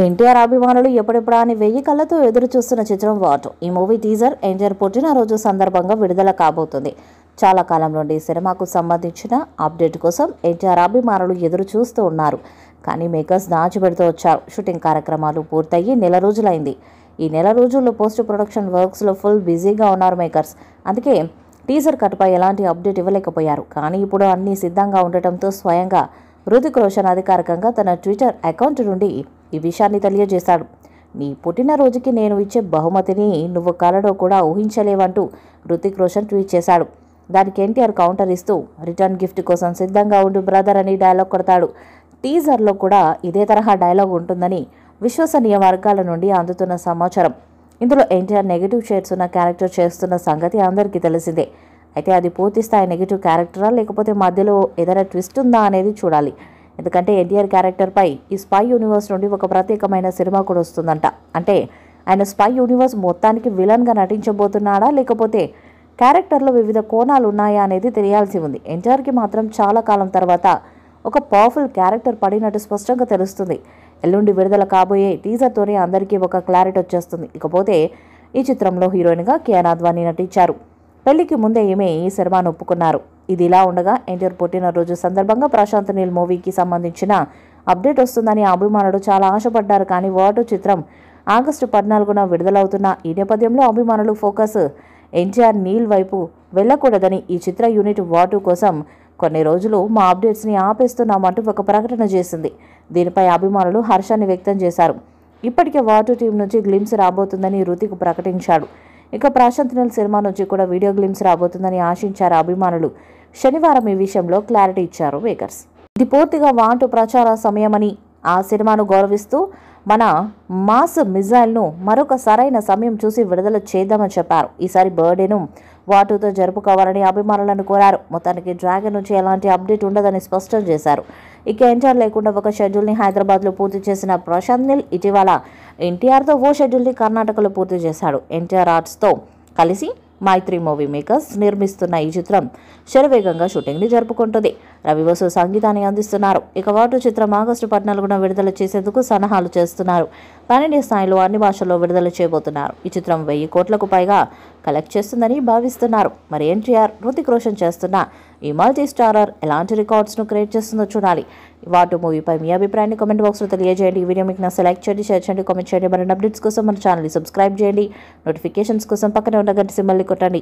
ఎన్టీఆర్ అభిమానులు ఎప్పుడెప్పుడా అని 1000 కళ్ళతో ఎదురు చూస్తున్న చిత్రం వాటు. ఈ మూవీ టీజర్ ఎన్టీఆర్ పుట్టినరోజు సందర్భంగా విడుదల కాబోతుంది. చాలా కాలం నుండి సినిమాకు సంబంధించిన అప్డేట్ కోసం ఎన్టీఆర్ అభిమానులు ఎదురు చూస్తూ ఉన్నారు. కానీ మేకర్స్ దాచిపెడుతూ వచ్చారు. షూటింగ్ కార్యక్రమాలు పూర్తయ్యి నెల రోజులైంది. ఈ నెల రోజుల్లో పోస్ట్ ప్రొడక్షన్ వర్క్స్లో ఫుల్ బిజీగా ఉన్నారు మేకర్స్. అందుకే టీజర్ కట్పై ఎలాంటి అప్డేట్ ఇవ్వలేకపోయారు. కానీ ఇప్పుడు అన్నీ సిద్ధంగా ఉండటంతో స్వయంగా హృతిక్ రోషన్ అధికారికంగా తన ట్విట్టర్ అకౌంట్ నుండి ఈ విషయాన్ని తెలియజేశాడు. నీ పుట్టినరోజుకి నేను ఇచ్చే బహుమతిని నువ్వు కలలో కూడా ఊహించలేవంటూ హృతిక్ రోషన్ ట్వీట్ చేశాడు. దానికి ఎన్టీఆర్ కౌంటర్ ఇస్తూ రిటర్న్ గిఫ్ట్ కోసం సిద్ధంగా ఉండు బ్రదర్ అని డైలాగ్ కొడతాడు. టీజర్లో కూడా ఇదే తరహా డైలాగ్ ఉంటుందని విశ్వసనీయ వర్గాల నుండి అందుతున్న సమాచారం. ఇందులో ఎన్టీఆర్ నెగిటివ్ షేడ్స్ ఉన్న క్యారెక్టర్ చేస్తున్న సంగతి అందరికీ తెలిసిందే. అయితే అది పూర్తి స్థాయి నెగిటివ్ క్యారెక్టరా లేకపోతే మధ్యలో ఏదైనా ట్విస్ట్ ఉందా అనేది చూడాలి. ఎందుకంటే ఎన్టీఆర్ క్యారెక్టర్పై ఈ స్పై యూనివర్స్ నుండి ఒక ప్రత్యేకమైన సినిమా కూడా వస్తుందంట. అంటే ఆయన స్పై యూనివర్స్ మొత్తానికి విలన్గా నటించబోతున్నాడా లేకపోతే క్యారెక్టర్లో వివిధ కోణాలు ఉన్నాయా అనేది తెలియాల్సి ఉంది. ఎన్టీఆర్కి మాత్రం చాలా కాలం తర్వాత ఒక పవర్ఫుల్ క్యారెక్టర్ పడినట్టు స్పష్టంగా తెలుస్తుంది. ఎల్లుండి విడుదల కాబోయే టీజర్తోనే అందరికీ ఒక క్లారిటీ వచ్చేస్తుంది. ఇకపోతే ఈ చిత్రంలో హీరోయిన్గా కియారా అద్వానీ నటించారు. పెళ్లికి ముందే ఈమె ఈ సినిమాను ఒప్పుకున్నారు. ఇది ఇలా ఉండగా ఎన్టీఆర్ పుట్టినరోజు సందర్భంగా ప్రశాంత్ నీల్ మూవీకి సంబంధించిన అప్డేట్ వస్తుందని అభిమానులు చాలా ఆశపడ్డారు. కానీ వాటు చిత్రం ఆగస్టు 14న విడుదలవుతున్న ఈ నేపథ్యంలో అభిమానులు ఫోకస్ ఎన్టీఆర్ నీల్ వైపు వెళ్లకూడదని ఈ చిత్ర యూనిట్ వాటు కోసం కొన్ని రోజులు మా అప్డేట్స్ని ఆపేస్తున్నామంటూ ఒక ప్రకటన చేసింది. దీనిపై అభిమానులు హర్షాన్ని వ్యక్తం చేశారు. ఇప్పటికే వాటు టీం నుంచి గ్లిమ్స్ రాబోతుందని హృతిక్ ప్రకటించాడు. ఇక ప్రశాంత్ నీల్ సినిమా నుంచి కూడా వీడియో గ్లిమ్స్ రాబోతుందని ఆశించారు అభిమానులు. శనివారం ఈ విషయంలో క్లారిటీ ఇచ్చారు మేకర్స్. ఇది పూర్తిగా వాటు ప్రచార సమయమని, ఆ సినిమాను గౌరవిస్తూ మన మాస్ మిజైల్ను మరొక సరైన సమయం చూసి విడుదల చేద్దామని చెప్పారు. ఈసారి బర్త్డేను వాటుతో జరుపుకోవాలని అభిమానులను కోరారు. మొత్తానికి డ్రాగన్ నుంచి ఎలాంటి అప్డేట్ ఉండదని స్పష్టం చేశారు. ఇక ఎన్టీఆర్ లేకుండా ఒక షెడ్యూల్ని హైదరాబాద్లో పూర్తి చేసిన ప్రశాంత్ నీల్ ఇటీవల ఎన్టీఆర్తో ఓ షెడ్యూల్ని కర్ణాటకలో పూర్తి చేశాడు. ఎన్టీఆర్ ఆర్ట్స్తో కలిసి మైత్రి మూవీ మేకర్స్ నిర్మిస్తున్న ఈ చిత్రం శరవేగంగా షూటింగ్ని జరుపుకుంటుంది. రవి వసు సంగీతాన్ని అందిస్తున్నారు. ఇక వాటు చిత్రం ఆగస్టు 14న విడుదల చేసేందుకు సన్నాహాలు చేస్తున్నారు. పాన్-ఇండియా స్థాయిలో అన్ని భాషల్లో విడుదల చేయబోతున్నారు. ఈ చిత్రం 1000 కోట్లకు పైగా కలెక్ట్ చేస్తుందని భావిస్తున్నారు. మరి ఎన్టీఆర్ హృతిక్ రోషన్ చేస్తున్న ఈ మల్టీ స్టారర్ ఎలాంటి రికార్డ్స్ను క్రియేట్ చేస్తుందో చూడాలి. వాటు మూవీపై మీ అభిప్రాయాన్ని కామెంట్ బాక్స్లో తెలియజేయండి. ఈ వీడియో మీకు నచ్చితే లైక్ చేయండి, షేర్ చేయండి, కామెంట్ చేయండి. మరిన్ని అప్డేట్స్ కోసం మన ఛానల్ని సబ్స్క్రైబ్ చేయండి. నోటిఫికేషన్స్ కోసం పక్కనే ఉన్న గంట సింబల్ని కొట్టండి.